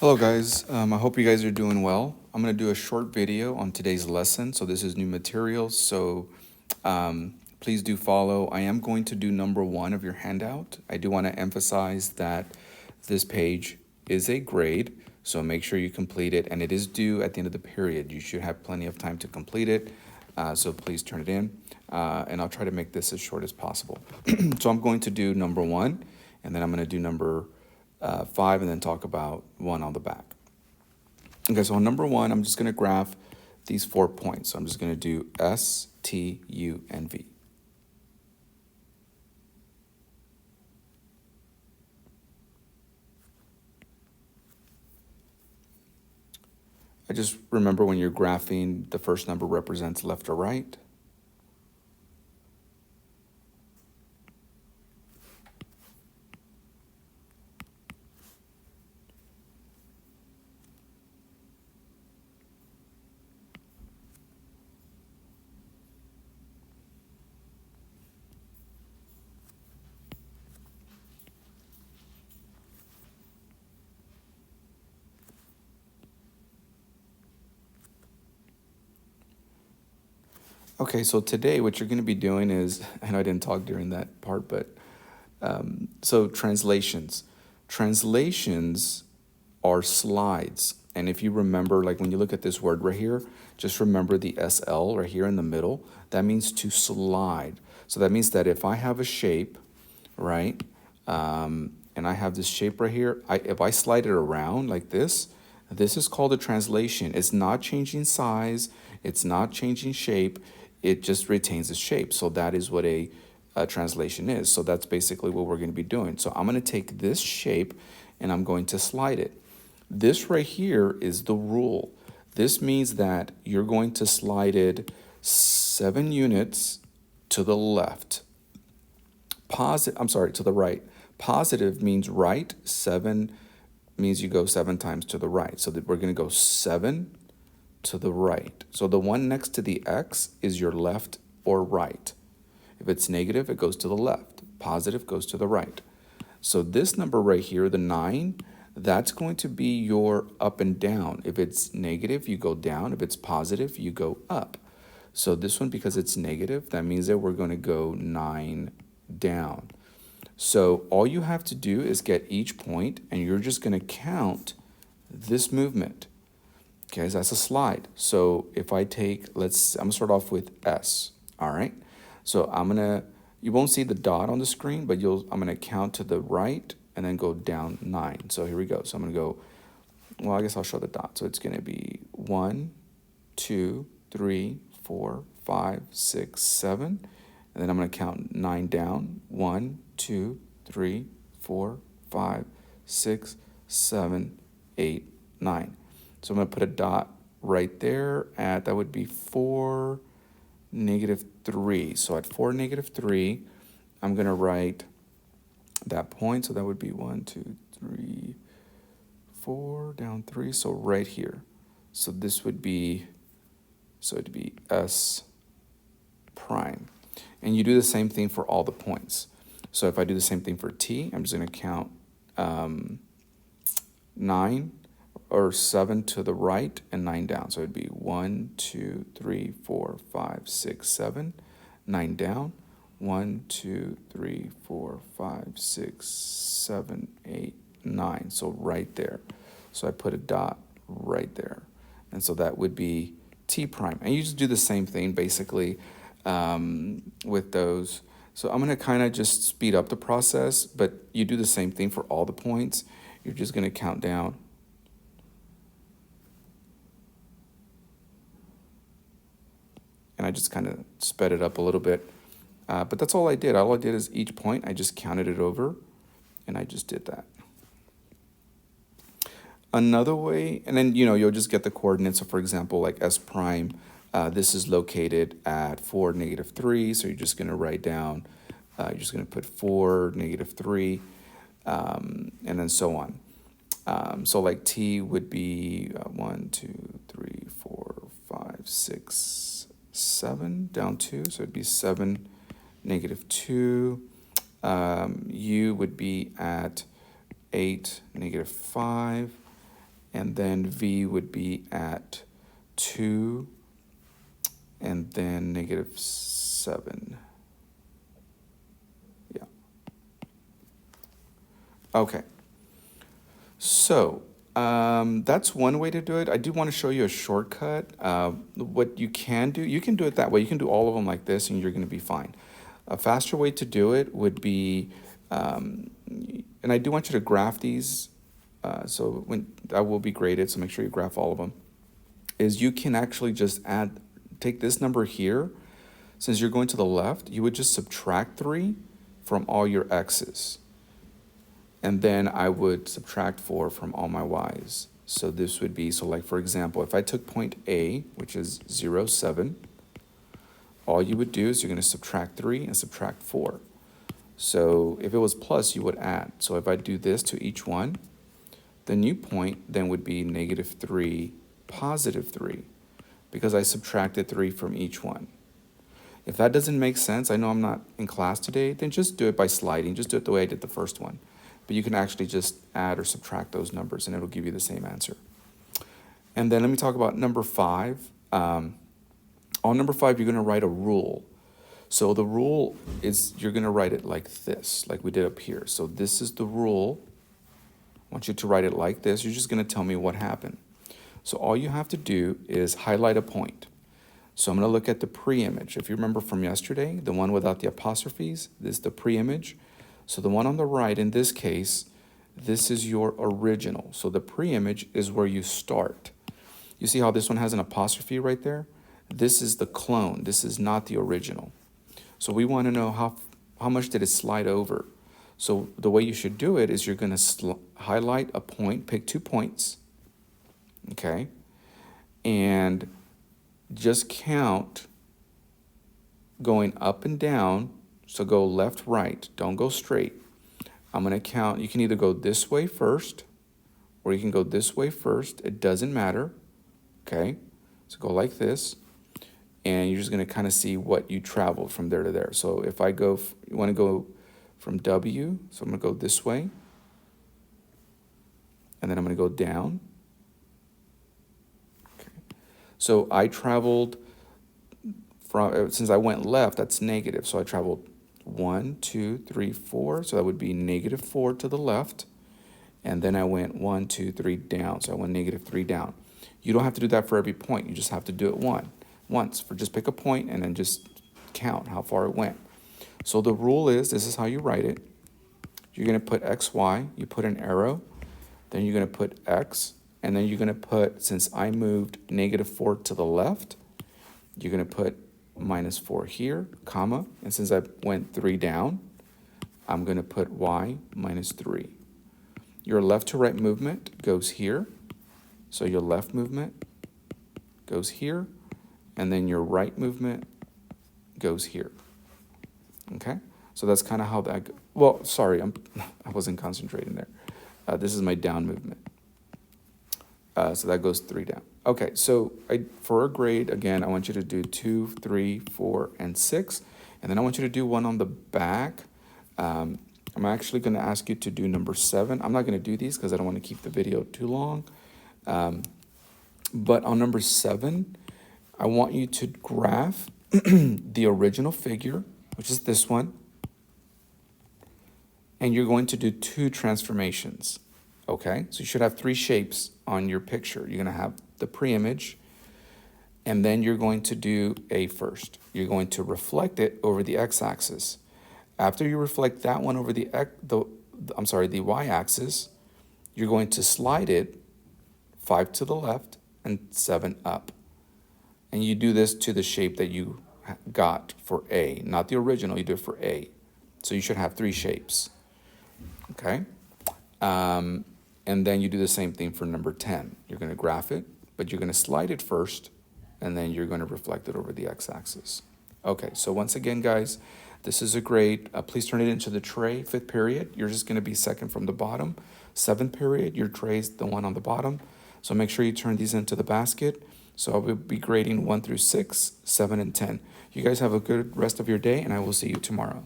Hello guys, I hope you guys are doing well. I'm going to do a short video on today's lesson. So this is new materials, so please do follow. I am going to do number one of your handout. I do want to emphasize that this page is a grade, so make sure you complete it, and it is due at the end of the period. You should have plenty of time to complete it, so please turn it in, and I'll try to make this as short as possible. So I'm going to do number one, and then I'm going to do number five, and then talk about one on the back. Okay, so on number one, I'm just going to graph these 4 points. So I'm just going to do S, T, U, and V. I just remember when you're graphing, the first number represents left or right. Okay, so today what you're going to be doing is, I know I didn't talk during that part, but so translations. Translations are slides. And if you remember, like when you look at this word right here, just remember the SL right here in the middle. That means to slide. So that means that if I have a shape, right, and I have this shape right here, if I slide it around like this is called a translation. It's not changing size, it's not changing shape, it just retains its shape. So that is what a translation is. So that's basically what we're going to be doing. So I'm going to take this shape and I'm going to slide it. This right here is the rule. This means that you're going to slide it 7 units to the left. To the right. Positive means right. 7 means you go 7 times to the right. So that we're going to go 7 to the right. So the one next to the X is your left or right. If it's negative, it goes to the left. Positive goes to the right. So this number right here, the 9, that's going to be your up and down. If it's negative, you go down. If it's positive, you go up. So this one, because it's negative, that means that we're going to go 9 down. So all you have to do is get each point, and you're just going to count this movement. Okay, so that's a slide. So if I take, I'm gonna start off with S, all right? So you won't see the dot on the screen, but I'm gonna count to the right and then go down 9. So here we go. So I'm gonna go, well, I guess I'll show the dot. So it's gonna be 1, 2, 3, 4, 5, 6, 7. And then I'm gonna count 9 down. 1, 2, 3, 4, 5, 6, 7, 8, 9. So I'm going to put a dot right there at, that would be 4, -3. So at 4, -3, I'm going to write that point. So that would be 1, 2, 3, 4, down 3. So right here. So this would be, so it'd be S prime. And you do the same thing for all the points. So if I do the same thing for T, I'm just going to count 9 or 7 to the right and 9 down. So it'd be 1, 2, 3, 4, 5, 6, 7, 9 down. 1, 2, 3, 4, 5, 6, 7, 8, 9. So right there. So I put a dot right there. And so that would be T prime. And you just do the same thing basically with those. So I'm going to kind of just speed up the process, but you do the same thing for all the points. You're just going to count down. And I just kind of sped it up a little bit. But that's all I did. All I did is each point, I just counted it over, and I just did that. Another way, and then, you'll just get the coordinates. So for example, like S prime, this is located at 4, -3. So you're just going to write down, you're just going to put 4, -3, and then so on. So like T would be 1, 2, 3, 4, 5, 6, 7, down 2. So it'd be 7, -2. U would be at 8, -5. and then V would be at 2, and then -7. Yeah. Okay. So that's one way to do it. I do want to show you a shortcut. What you can do it that way. You can do all of them like this, and you're going to be fine. A faster way to do it would be, and I do want you to graph these, so when that will be graded, so make sure you graph all of them, is you can actually just take this number here. Since you're going to the left, you would just subtract 3 from all your x's. And then I would subtract 4 from all my y's. So this would be, so like for example, if I took point A, which is 0, 7, all you would do is you're going to subtract 3 and subtract 4. So if it was plus, you would add. So if I do this to each one, the new point then would be -3, +3, because I subtracted 3 from each one. If that doesn't make sense, I know I'm not in class today, then just do it by sliding. Just do it the way I did the first one. But you can actually just add or subtract those numbers, and it'll give you the same answer. And then let me talk about number 5. On number 5, you're going to write a rule. So the rule is you're going to write it like this, like we did up here. So this is the rule. I want you to write it like this. You're just going to tell me what happened. So all you have to do is highlight a point. So I'm going to look at the pre-image. If you remember from yesterday, the one without the apostrophes, this is the pre-image. So the one on the right, in this case, this is your original. So the pre-image is where you start. You see how this one has an apostrophe right there? This is the clone. This is not the original. So we want to know how much did it slide over. So the way you should do it is you're going to highlight a point, pick 2 points, okay, and just count going up and down. So go left, right, don't go straight. I'm going to count. You can either go this way first, or you can go this way first. It doesn't matter, okay? So go like this, and you're just going to kind of see what you traveled from there to there. So if I go, you want to go from W, so I'm going to go this way, and then I'm going to go down. Okay. So I traveled from, since I went left, that's negative. So I traveled 1, 2, 3, 4. So that would be -4 to the left. And then I went 1, 2, 3 down. So I went -3 down. You don't have to do that for every point. You just have to do it once. Just pick a point and then just count how far it went. So the rule is, this is how you write it. You're going to put X, Y. You put an arrow. Then you're going to put X. And then you're going to put, since I moved -4 to the left, you're going to put -4 here, comma, and since I went 3 down, I'm going to put Y -3. Your left to right movement goes here, so your left movement goes here, and then your right movement goes here. Okay, so that's kind of how that goes. Well, sorry, I wasn't concentrating there. This is my down movement. So that goes 3 down. Okay, so for a grade, again, I want you to do 2, 3, 4, and 6. And then I want you to do one on the back. I'm actually going to ask you to do number 7. I'm not going to do these because I don't want to keep the video too long. But on number 7, I want you to graph the original figure, which is this one. And you're going to do 2 transformations. Okay, so you should have 3 shapes on your picture. You're going to have the pre-image, and then you're going to do A first. You're going to reflect it over the x-axis. After you reflect that one over the y-axis, you're going to slide it 5 to the left and 7 up. And you do this to the shape that you got for A, not the original, you do it for A. So you should have 3 shapes, okay? And then you do the same thing for number 10. You're going to graph it, but you're going to slide it first, and then you're going to reflect it over the x-axis. Okay, so once again, guys, this is a grade. Please turn it into the tray. 5th period, you're just going to be second from the bottom. 7th period, your tray is the one on the bottom. So make sure you turn these into the basket. So I will be grading 1 through 6, 7, and 10. You guys have a good rest of your day, and I will see you tomorrow.